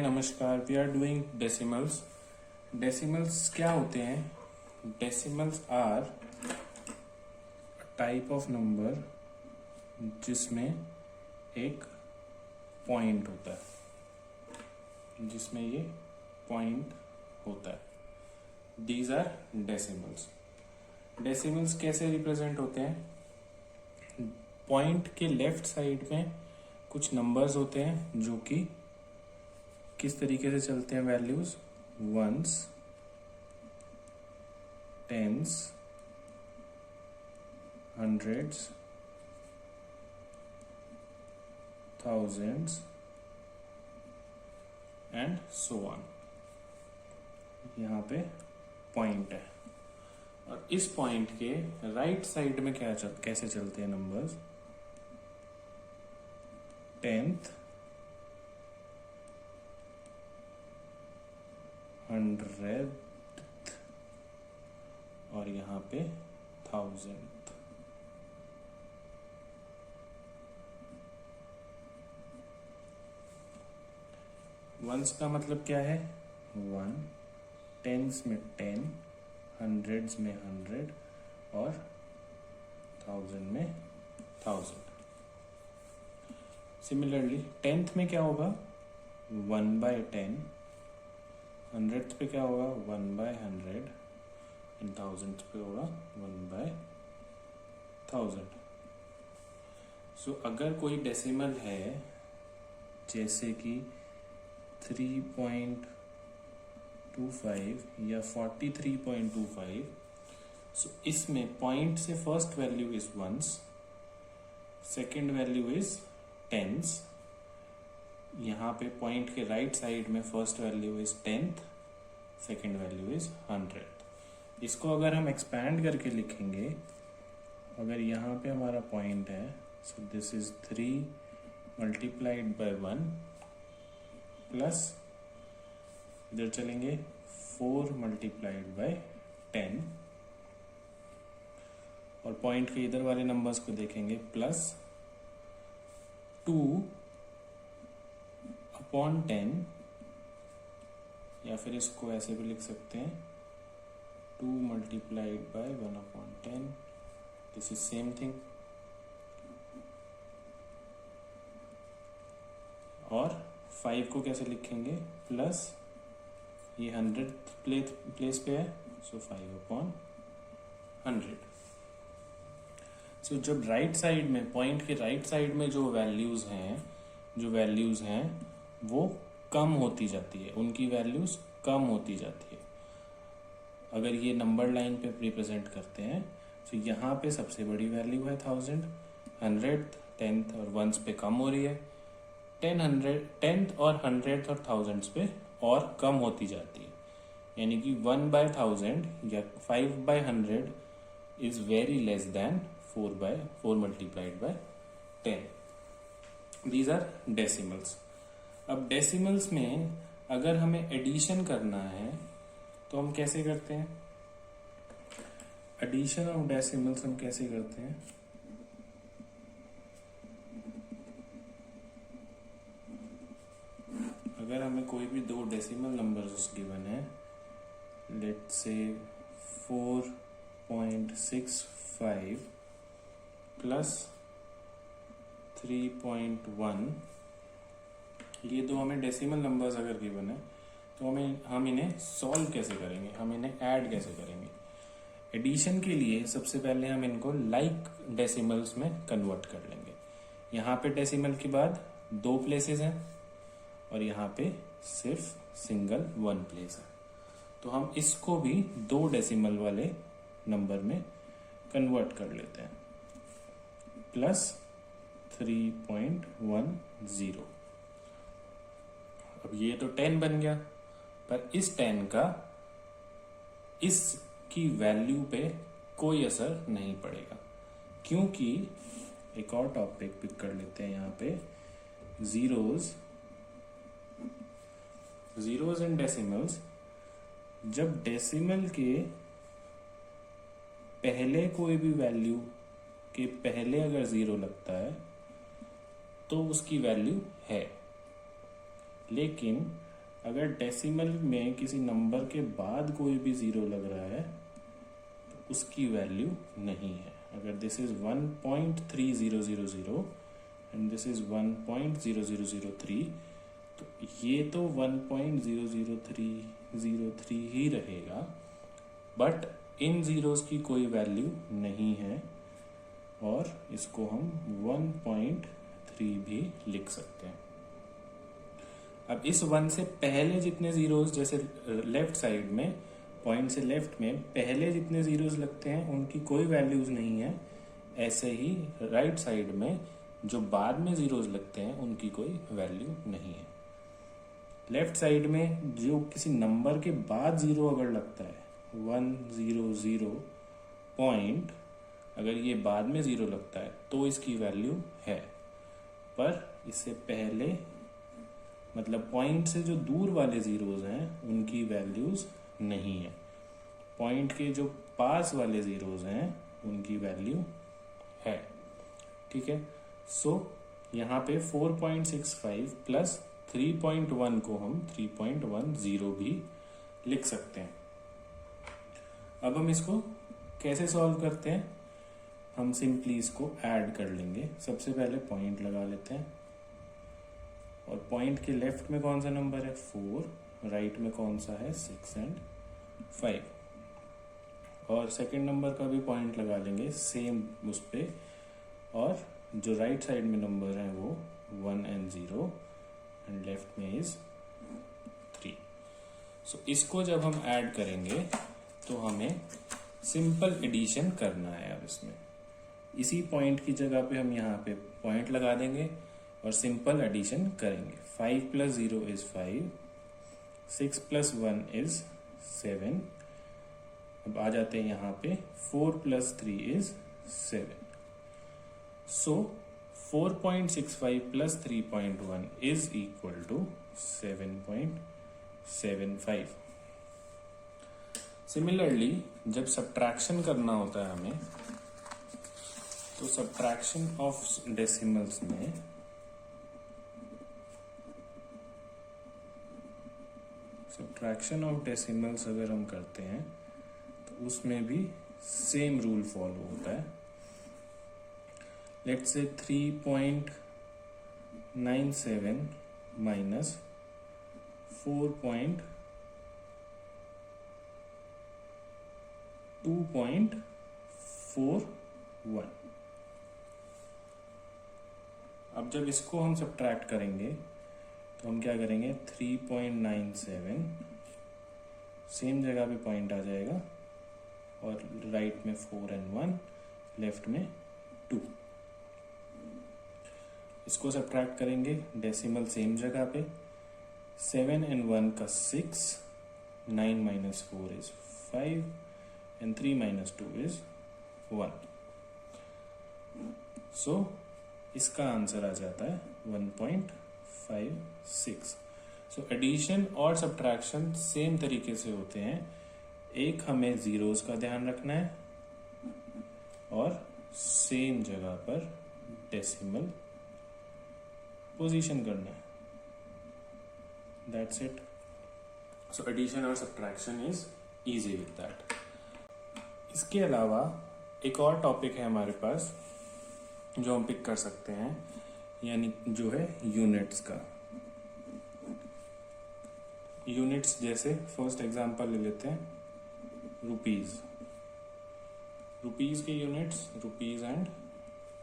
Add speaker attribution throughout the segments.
Speaker 1: नमस्कार। We are doing decimals. Decimals क्या होते हैं? Decimals are type of number जिसमें एक पॉइंट होता है, जिसमें ये पॉइंट होता है। These are decimals. डेसिमल्स कैसे रिप्रेजेंट होते हैं? पॉइंट के लेफ्ट साइड में कुछ नंबर्स होते हैं जो कि किस तरीके से चलते हैं values, ones, tens, hundreds, thousands and so on. यहाँ पे पॉइंट है और इस पॉइंट के राइट साइड में कैसे चलते हैं नंबर्स? टेंथ, हंड्रेड और यहाँ पे थाउजेंड। वंस का मतलब क्या है? वन, टेंस में 10, हंड्रेड्स में 100 और थाउजेंड में 1000। सिमिलरली टेंथ में क्या होगा? 1/10, हंड्रेड पे क्या होगा? 1/100 एंड थाउजेंड पे होगा 1/1000। सो अगर कोई डेसिमल है जैसे कि 3.25 या 43.25, सो इसमें पॉइंट से first value is ones, second value is tens. यहाँ पे पॉइंट के राइट साइड में first value is tenth, second value is 100। इसको अगर हम एक्सपैंड करके लिखेंगे, अगर यहाँ पे हमारा पॉइंट है, सो this is 3 multiplied by 1 plus इधर चलेंगे 4 मल्टीप्लाइड बाय 10 और पॉइंट के इधर वाले नंबर्स को देखेंगे प्लस 2/10 या फिर इसको ऐसे भी लिख सकते हैं 2 multiplied by 1/10। This is same thing. और 5 को कैसे लिखेंगे? प्लस ये 100 प्लेस पे है, सो 5/100। सो जब राइट साइड में, पॉइंट के राइट साइड में जो वैल्यूज हैं वो कम होती जाती है, उनकी वैल्यूज कम होती जाती है। अगर ये नंबर लाइन पे रिप्रेजेंट करते हैं तो यहाँ पे सबसे बड़ी वैल्यू है 1000, 100, 10th और वंस पे कम हो रही है, 10th और 100th और 1000s पे और कम होती जाती है। यानी कि 1/1000 या 5/100 is very less than 4 multiplied by 10। These are decimals. अब डेसिमल्स में अगर हमें एडिशन करना है तो हम कैसे करते हैं? एडिशन ऑफ डेसिमल्स हम कैसे करते हैं? अगर हमें कोई भी दो डेसिमल नंबर्स गिवन है, लेट्स से 4.65 प्लस 3.1, ये दो हमें डेसिमल नंबर्स अगर गिवन है तो हम इन्हें सॉल्व कैसे करेंगे, हम इन्हें ऐड कैसे करेंगे? एडिशन के लिए सबसे पहले हम इनको लाइक डेसिमल्स में कन्वर्ट कर लेंगे। यहाँ पे डेसिमल के बाद 2 प्लेसेस हैं और यहाँ पे सिर्फ सिंगल 1 प्लेस है, तो हम इसको भी 2 डेसिमल वाले नंबर में कन्वर्ट कर लेते हैं। प्लस 3.10। अब ये तो 10 बन गया, पर इस 10 का इसकी वैल्यू पे कोई असर नहीं पड़ेगा, क्योंकि एक और टॉपिक पिक कर लेते हैं यहाँ पे, जीरोज एंड डेसिमल्स। जब डेसिमल के पहले कोई भी वैल्यू के पहले अगर 0 लगता है तो उसकी वैल्यू है, लेकिन अगर डेसिमल में किसी नंबर के बाद कोई भी जीरो लग रहा है तो उसकी वैल्यू नहीं है। अगर this is 1.3000 and this is 1.0003 तो ये तो 1.00303 ही रहेगा, बट इन जीरोस की कोई वैल्यू नहीं है और इसको हम 1.3 भी लिख सकते हैं। अब इस 1 से पहले जितने जीरोस, जैसे लेफ्ट साइड में पॉइंट से लेफ्ट में पहले जितने जीरोस लगते हैं उनकी कोई वैल्यूज नहीं है, ऐसे ही राइट साइड में जो बाद में जीरोस लगते हैं उनकी कोई वैल्यू नहीं है। लेफ्ट साइड में जो किसी नंबर के बाद जीरो अगर लगता है 100 पॉइंट, अगर ये बाद में जीरो लगता है तो इसकी वैल्यू है, पर इससे पहले मतलब पॉइंट से जो दूर वाले जीरोस हैं उनकी वैल्यूज नहीं है। पॉइंट के जो पास वाले जीरोस हैं उनकी वैल्यू है। ठीक है, सो यहाँ पे 4.65 प्लस 3.1 को हम 3.10 भी लिख सकते हैं। अब हम इसको कैसे सॉल्व करते हैं? हम सिंपली इसको ऐड कर लेंगे। सबसे पहले पॉइंट लगा लेते हैं और पॉइंट के लेफ्ट में कौन सा नंबर है 4, राइट में कौन सा है 6 एंड 5, और सेकंड नंबर का भी पॉइंट लगा लेंगे सेम उस पे, और जो राइट साइड में नंबर है वो 1 एंड 0 एंड लेफ्ट में इज 3। सो इसको जब हम ऐड करेंगे तो हमें सिंपल एडिशन करना है। अब इसमें इसी पॉइंट की जगह पे हम यहाँ पे पॉइंट लगा देंगे और सिंपल एडिशन करेंगे। 5 + 0 इज 5, 6 + 1 इज 7। अब आ जाते हैं यहाँ पे 4 + 3 is 7। So 4.65 + 3.1 is equal to 7.75। Similarly जब सब्ट्रैक्शन करना होता है हमें, तो सब्ट्रैक्शन ऑफ डेसिमल्स में सब्ट्रैक्शन ऑफ डेसिमल्स अगर हम करते हैं तो उसमें भी सेम रूल फॉलो होता है। Let's say 3.97 minus 2.41। अब जब इसको हम सब्ट्रैक्ट करेंगे तो हम क्या करेंगे 3.97 सेम जगह पे पॉइंट आ जाएगा और राइट में 4 एंड 1, लेफ्ट में 2। इसको सब्ट्रैक्ट करेंगे डेसिमल सेम जगह पे, 7 एंड 1 का 6, 9 - 4 इज 5 एंड 3 - 2 इज 1। सो इसका आंसर आ जाता है 1.56। सो एडिशन और सब्ट्रैक्शन सेम तरीके से होते हैं। एक हमें जीरोस का ध्यान रखना है और सेम जगह पर डेसिमल पोजीशन करना है। That's it. सो एडिशन और subtraction is easy with that. इसके अलावा एक और टॉपिक है हमारे पास जो हम पिक कर सकते हैं, यानी जो है यूनिट्स का। यूनिट्स जैसे फर्स्ट एग्जांपल ले लेते हैं, रुपीज। रुपीज के यूनिट्स रुपीज एंड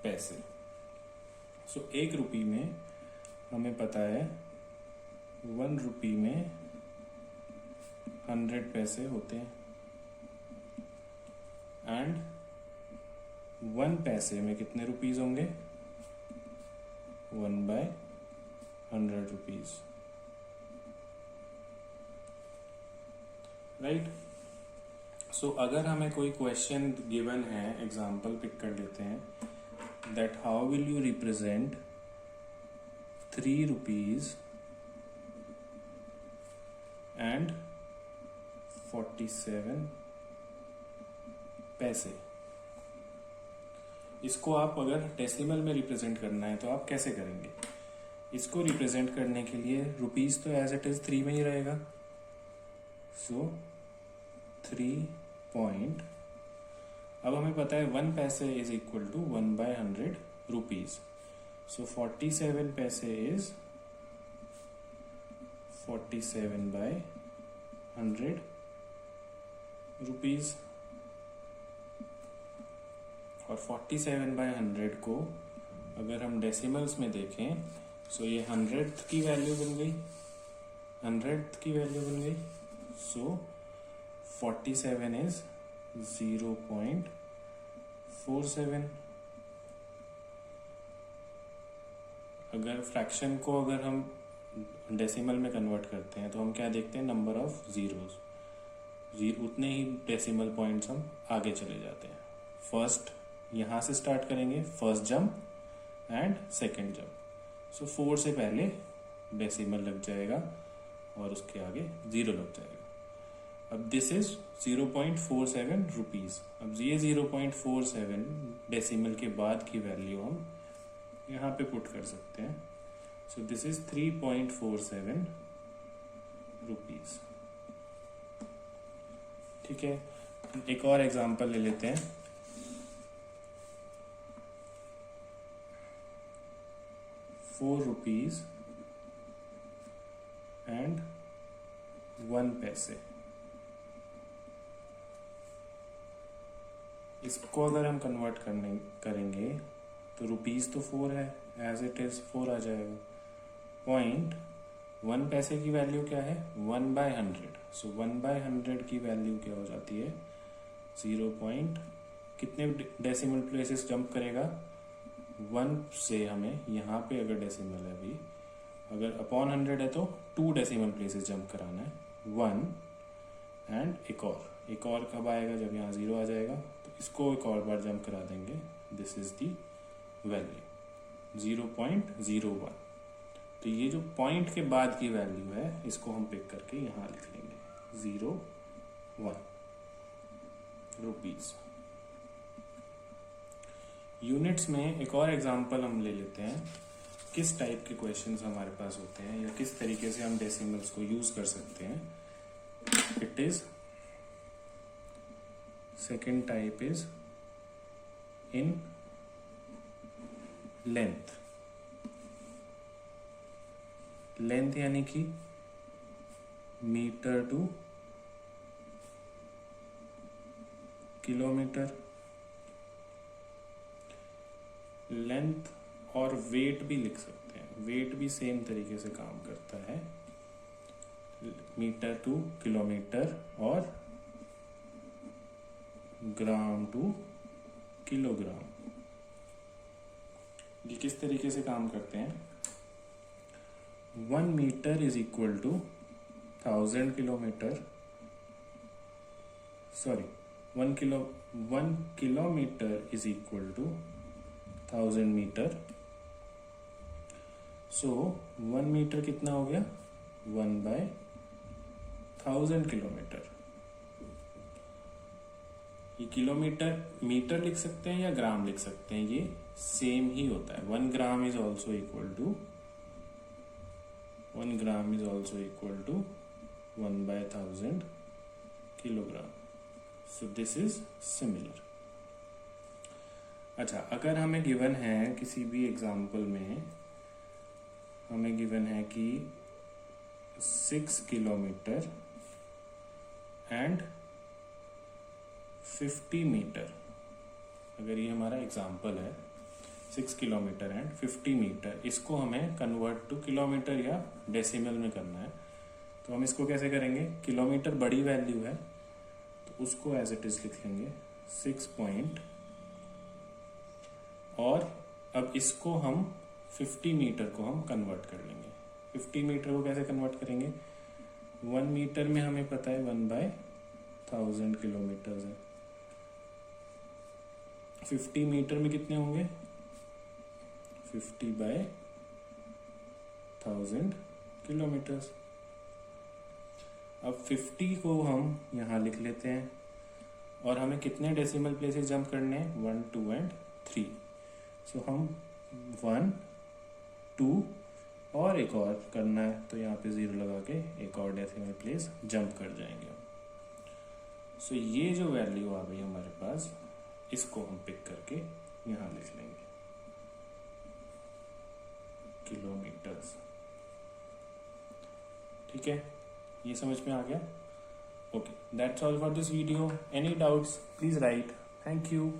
Speaker 1: पैसे। सो 1 रुपये में हमें पता है 1 रुपये में 100 पैसे होते हैं एंड 1 पैसे में कितने रुपीज होंगे 1/100 रुपीज, राइट। सो अगर हमें कोई क्वेश्चन गिवन है, एग्जांपल पिक कर लेते हैं, that how will you represent 3 rupees and 47 पैसे। इसको आप अगर डेसिमल में रिप्रेजेंट करना है तो आप कैसे करेंगे? इसको रिप्रेजेंट करने के लिए रुपीज तो एज इट इज 3 में ही रहेगा, सो 3 पॉइंट, अब हमें पता है 1 पैसे इज इक्वल टू 1/100 रुपीज, सो 47 पैसे इज 47/100 रुपीज। और 47/100 को अगर हम डेसिमल्स में देखें, सो ये 100th की वैल्यू बन गई, 100th की वैल्यू बन गई, सो 47 इज 0.47। अगर फ्रैक्शन को अगर हम डेसिमल में कन्वर्ट करते हैं तो हम क्या देखते हैं, नंबर ऑफ जीरोज, उतने ही डेसिमल पॉइंट्स हम आगे चले जाते हैं। फर्स्ट यहां से स्टार्ट करेंगे, first jump and second jump, so 4 से पहले डेसिमल लग जाएगा और उसके आगे 0 लग जाएगा। अब दिस इज 0.47 रुपीज। अब ये 0.47 डेसिमल के बाद की वैल्यू हम यहाँ पे पुट कर सकते हैं, सो दिस इज 3.47 रुपीज। ठीक है, एक और एग्जांपल ले लेते हैं। 4 रुपीज एंड 1 पैसे। इसको अगर हम कन्वर्ट करेंगे तो रुपीज तो 4 है, एज इट इज 4 आ जाएगा। पॉइंट 1 पैसे की वैल्यू क्या है, 1/100, सो 1/100 की वैल्यू क्या हो जाती है, 0 पॉइंट, कितने डेसिमल प्लेसेस जंप करेगा, 1 से हमें यहाँ पे अगर डेसिमल है अभी, अगर अपॉन 100 है तो 2 डेसिमल प्लेसेस जंप कराना है, 1 एंड एक और कब आएगा, जब यहाँ 0 आ जाएगा, तो इसको एक और बार जंप करा देंगे, दिस इज दी वैल्यू 0.01। तो ये जो पॉइंट के बाद की वैल्यू है इसको हम पिक करके यहाँ लिख लेंगे 0.1 रुपीज। यूनिट्स में एक और एग्जांपल हम ले लेते हैं, किस टाइप के क्वेश्चंस हमारे पास होते हैं या किस तरीके से हम डेसिमल्स को यूज कर सकते हैं। It is second type is in length. Length यानी कि मीटर टू किलोमीटर। लेंथ और वेट भी लिख सकते हैं, वेट भी सेम तरीके से काम करता है, मीटर टू किलोमीटर और ग्राम टू किलोग्राम। ये किस तरीके से काम करते हैं, 1 meter is equal to 1000 kilometer, sorry 1 kilometer is equal to 1000 meter. So 1 meter कितना हो गया, 1/1000 किलोमीटर। ये किलोमीटर मीटर लिख सकते हैं या ग्राम लिख सकते हैं, ये सेम ही होता है। 1 gram is also equal to 1/1000 kilogram. So this is similar. अच्छा, अगर हमें गिवन है किसी भी एग्जाम्पल में हमें गिवन है कि 6 किलोमीटर एंड 50 मीटर, अगर ये हमारा एग्जाम्पल है 6 किलोमीटर एंड 50 मीटर, इसको हमें कन्वर्ट टू किलोमीटर या डेसिमल में करना है, तो हम इसको कैसे करेंगे, किलोमीटर बड़ी वैल्यू है तो उसको एज इट इज लिख लेंगे 6 पॉइंट, और अब इसको हम 50 मीटर को हम कन्वर्ट कर लेंगे। 50 मीटर को कैसे कन्वर्ट करेंगे, 1 मीटर में हमें पता है 1/1000 किलोमीटर है, 50 मीटर में कितने होंगे, 50/1000 किलोमीटर। अब 50 को हम यहाँ लिख लेते हैं और हमें कितने डेसिमल प्लेसेस जंप करने हैं, 1, 2 एंड 3। सो हम 1, 2, और एक और करना है तो यहाँ पे 0 लगा के एक और डेसिमल प्लेस जंप कर जाएंगे। सो ये जो वैल्यू आ गई हमारे पास, इसको हम पिक करके यहाँ लिख लेंगे किलोमीटर्स। ठीक है, ये समझ में आ गया? Okay, that's all for this video. Any doubts please right. Thank you.